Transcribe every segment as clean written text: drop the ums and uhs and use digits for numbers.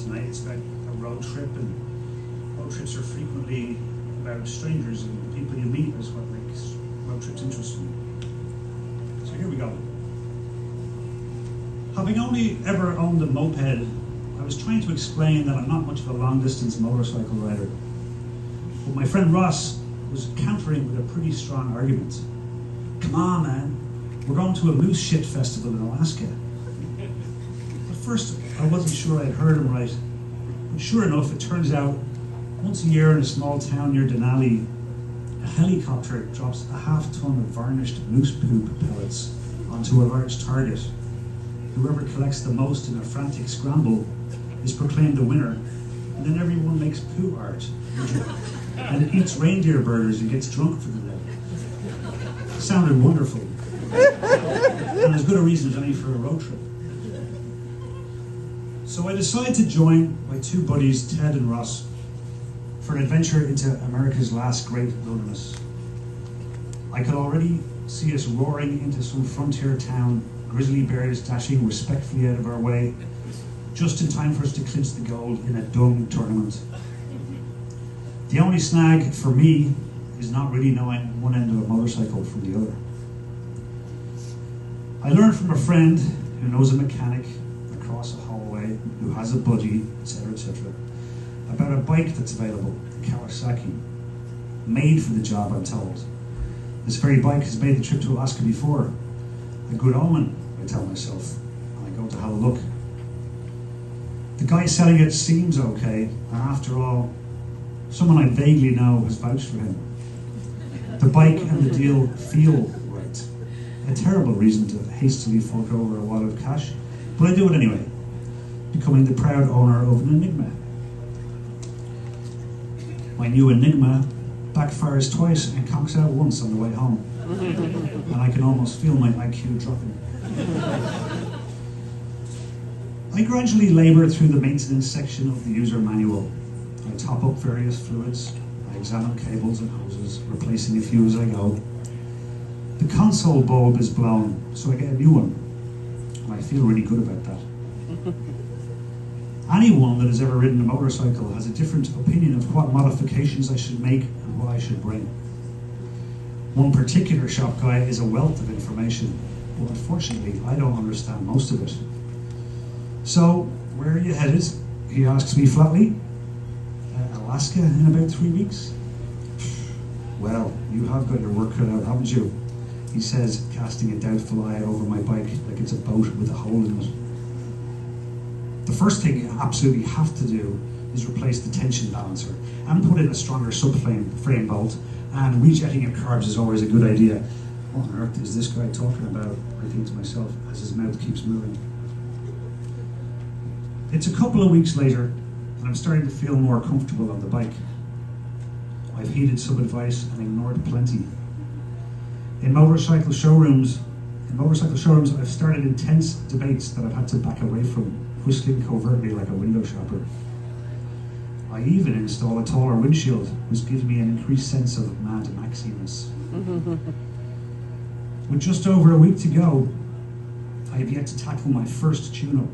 tonight. It's about a road trip, and road trips are frequently about strangers and the people you meet is what makes road trips interesting. So here we go. Having only ever owned a moped, I was trying to explain that I'm not much of a long-distance motorcycle rider. But my friend Ross was countering with a pretty strong argument. Come on, man, we're going to a moose shit festival in Alaska. At first, I wasn't sure I'd heard him right. But sure enough, it turns out, once a year in a small town near Denali, a helicopter drops a half-ton of varnished moose poop pellets onto a large target. Whoever collects the most in a frantic scramble is proclaimed the winner, and then everyone makes poo art. And it eats reindeer burgers and gets drunk for the day. It sounded wonderful. And as good a reason as any for a road trip. So I decided to join my two buddies, Ted and Ross, for an adventure into America's last great wilderness. I could already see us roaring into some frontier town, grizzly bears dashing respectfully out of our way, just in time for us to clinch the gold in a dung tournament. The only snag for me is not really knowing one end of a motorcycle from the other. I learned from a friend who knows a mechanic across a hallway, who has a buddy, etc., about a bike that's available, a Kawasaki, made for the job, I'm told. This very bike has made the trip to Alaska before. A good omen, I tell myself, and I go to have a look. The guy selling it seems okay, and after all, someone I vaguely know has vouched for him. The bike and the deal feel right. A terrible reason to hastily fork over a wad of cash, but I do it anyway, becoming the proud owner of an Enigma. My new Enigma backfires twice and conks out once on the way home, and I can almost feel my IQ dropping. I gradually labour through the maintenance section of the user manual. I top up various fluids, I examine cables and hoses, replacing a few as I go. The console bulb is blown, so I get a new one, and I feel really good about that. Anyone that has ever ridden a motorcycle has a different opinion of what modifications I should make and what I should bring. One particular shop guy is a wealth of information, but unfortunately I don't understand most of it. So, where are you headed? He asks me flatly. Alaska in about 3 weeks? Well, you have got your work cut out, haven't you? He says, casting a doubtful eye over my bike like it's a boat with a hole in it. The first thing you absolutely have to do is replace the tension balancer and put in a stronger subframe bolt, and rejetting of carbs is always a good idea. What on earth is this guy talking about? I think to myself as his mouth keeps moving. It's a couple of weeks later, and I'm starting to feel more comfortable on the bike. I've heeded some advice and ignored plenty. In motorcycle showrooms, I've started intense debates that I've had to back away from, whistling covertly like a window shopper. I even install a taller windshield, which gives me an increased sense of Mad Maxiness. With just over a week to go, I have yet to tackle my first tune-up.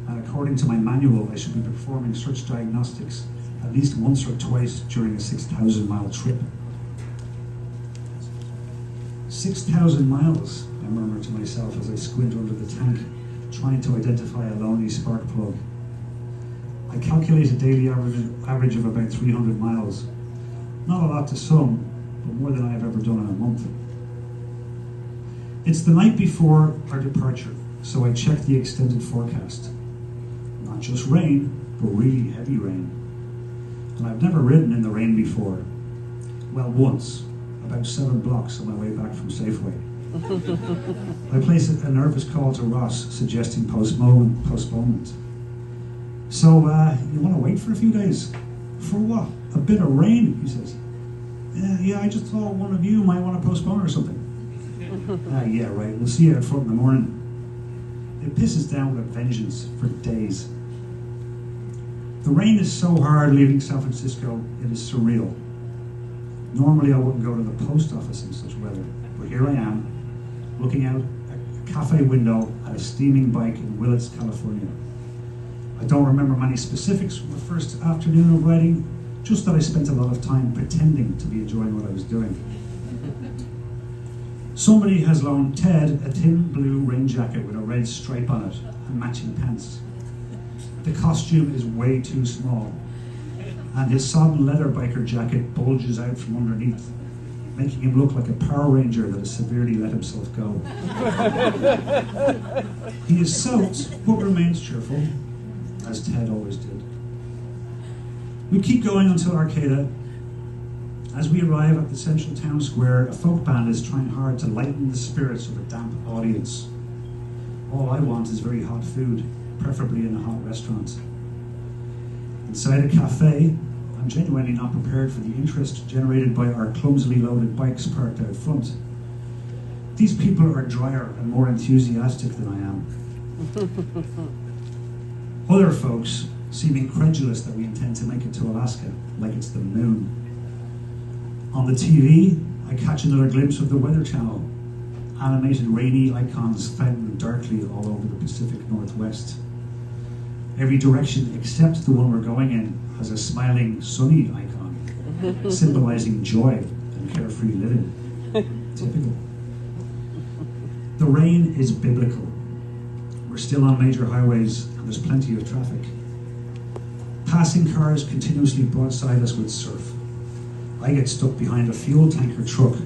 And according to my manual, I should be performing such diagnostics at least once or twice during a 6,000-mile trip. 6,000 miles, I murmur to myself as I squint under the tank, trying to identify a lonely spark plug. I calculate a daily average of about 300 miles. Not a lot to some, but more than I have ever done in a month. It's the night before our departure, so I check the extended forecast. Not just rain, but really heavy rain. And I've never ridden in the rain before. Well, once, about 7 blocks on my way back from Safeway. I place a nervous call to Ross, suggesting postponement. So, you want to wait for a few days? For what? A bit of rain, he says. Yeah, I just thought one of you might want to postpone or something. Yeah, right, we'll see you out front in the morning. It pisses down with a vengeance for days. The rain is so hard leaving San Francisco, it is surreal. Normally I wouldn't go to the post office in such weather, but here I am, looking out a cafe window at a steaming bike in Willits, California. I don't remember many specifics from the first afternoon of writing, just that I spent a lot of time pretending to be enjoying what I was doing. Somebody has loaned Ted a thin blue rain jacket with a red stripe on it and matching pants. The costume is way too small, and his sodden leather biker jacket bulges out from underneath, making him look like a Power Ranger that has severely let himself go. He is soaked, but remains cheerful, as Ted always did. We keep going until Arcata. As we arrive at the central town square, a folk band is trying hard to lighten the spirits of a damp audience. All I want is very hot food, preferably in a hot restaurant. Inside a cafe, I'm genuinely not prepared for the interest generated by our clumsily loaded bikes parked out front. These people are drier and more enthusiastic than I am. Other folks seem incredulous that we intend to make it to Alaska, like it's the moon. On the TV, I catch another glimpse of the Weather Channel, animated rainy icons fountain darkly all over the Pacific Northwest. Every direction except the one we're going in has a smiling, sunny icon, symbolizing joy and carefree living. Typical. The rain is biblical. We're still on major highways and there's plenty of traffic. Passing cars continuously broadside us with surf. I get stuck behind a fuel tanker truck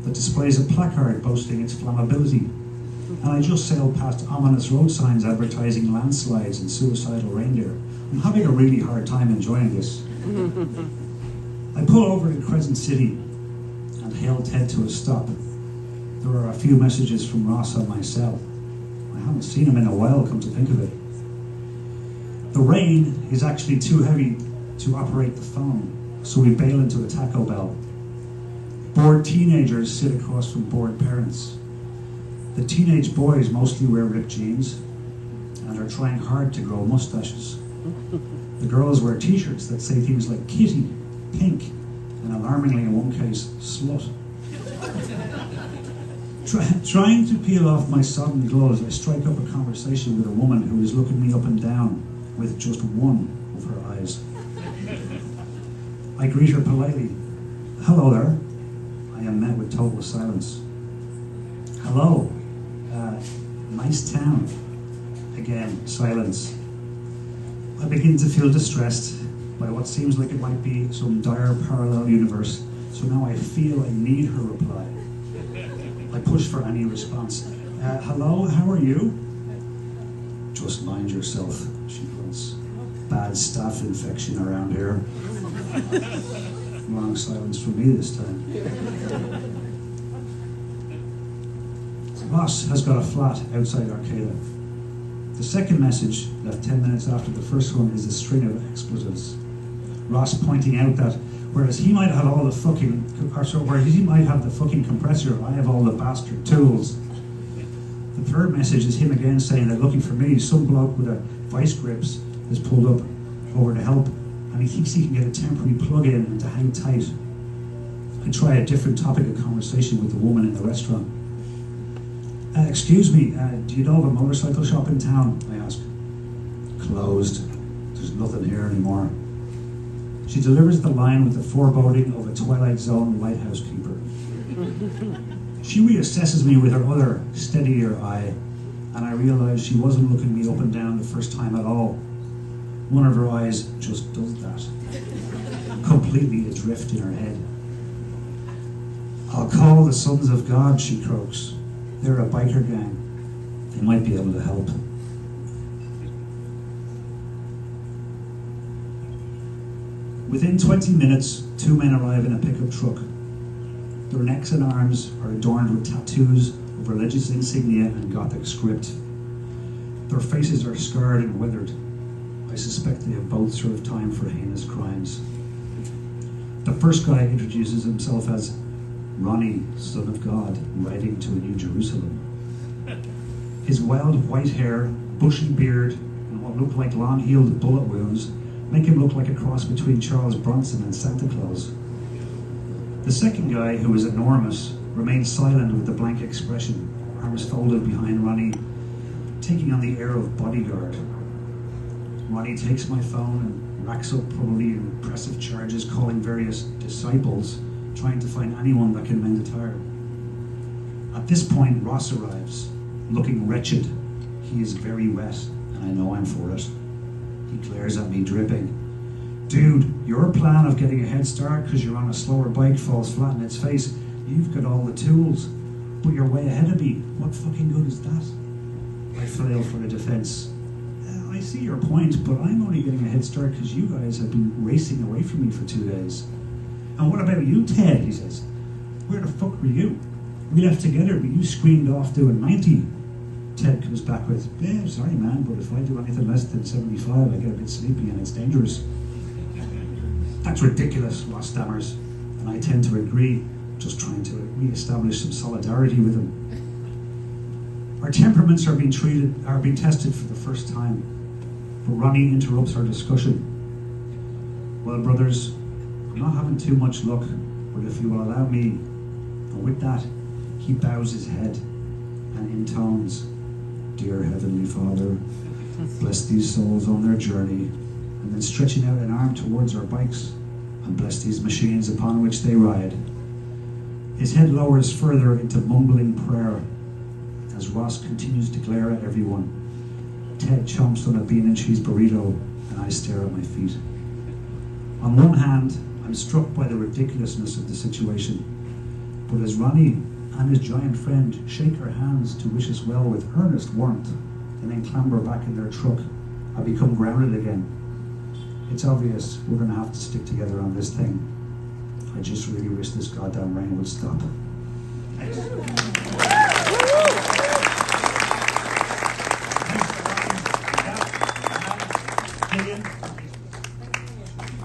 that displays a placard boasting its flammability, and I just sailed past ominous road signs advertising landslides and suicidal reindeer. I'm having a really hard time enjoying this. I pull over in Crescent City and hail Ted to a stop. There are a few messages from Ross on my cell. I haven't seen him in a while, come to think of it. The rain is actually too heavy to operate the phone, so we bail into a Taco Bell. Bored teenagers sit across from bored parents. The teenage boys mostly wear ripped jeans and are trying hard to grow mustaches. The girls wear t-shirts that say things like kitty, pink, and alarmingly in one case, slut. Trying to peel off my sodden gloves, I strike up a conversation with a woman who is looking me up and down with just one of her eyes. I greet her politely. Hello there. I am met with total silence. Hello. Nice town. Again, silence. I begin to feel distressed by what seems like it might be some dire parallel universe, so now I feel I need her reply. I push for any response. Hello, how are you? Just mind yourself, she grunts. Bad staph infection around here. Long silence from me this time. Ross has got a flat outside Arcata. The second message, left 10 minutes after the first one, is a string of expletives. Ross pointing out that whereas he might have all the fucking, whereas he might have the fucking compressor, I have all the bastard tools. The third message is him again saying that looking for me, some bloke with a vice grips is pulled up over to help, and he thinks he can get a temporary plug-in and to hang tight. I try a different topic of conversation with the woman in the restaurant. Excuse me, do you know of a motorcycle shop in town? I ask. Closed. There's nothing here anymore. She delivers the line with the foreboding of a Twilight Zone lighthouse keeper. She reassesses me with her other, steadier eye, and I realize she wasn't looking me up and down the first time at all. One of her eyes just does that. Completely adrift in her head. I'll call the Sons of God, she croaks. They're a biker gang. They might be able to help. Within 20 minutes, two men arrive in a pickup truck. Their necks and arms are adorned with tattoos of religious insignia and Gothic script. Their faces are scarred and withered. I suspect they have both served time for heinous crimes. The first guy introduces himself as Ronnie, Son of God, riding to a New Jerusalem. His wild white hair, bushy beard, and what look like long-healed bullet wounds make him look like a cross between Charles Bronson and Santa Claus. The second guy, who is enormous, remains silent with a blank expression, arms folded behind Ronnie, taking on the air of bodyguard. Ronnie takes my phone and racks up probably impressive charges, calling various disciples, trying to find anyone that can mend a tire. At this point, Ross arrives, looking wretched. He is very wet, and I know I'm for it. He glares at me, dripping. Dude, your plan of getting a head start because you're on a slower bike falls flat in its face. You've got all the tools, but you're way ahead of me. What fucking good is that? I flail for a defense. I see your point, but I'm only getting a head start because you guys have been racing away from me for 2 days. And what about you, Ted? He says. Where the fuck were you? We left together, but you screamed off doing 90. Ted comes back with, yeah, sorry man, but if I do anything less than 75, I get a bit sleepy and it's dangerous. That's ridiculous, Ross stammers, and I tend to agree, just trying to re-establish some solidarity with him. Our temperaments are being tested for the first time, but Ronnie interrupts our discussion. Well, brothers, I'm not having too much luck, but if you will allow me, and with that, he bows his head and intones, Dear Heavenly Father, bless these souls on their journey, and then stretching out an arm towards our bikes, and bless these machines upon which they ride. His head lowers further into mumbling prayer as Ross continues to glare at everyone. Ted chomps on a bean and cheese burrito, and I stare at my feet. On one hand, I'm struck by the ridiculousness of the situation, but as Ronnie and his giant friend shake our hands to wish us well with earnest warmth, and then clamber back in their truck, I become grounded again. It's obvious we're going to have to stick together on this thing. I just really wish this goddamn rain would stop. Thanks.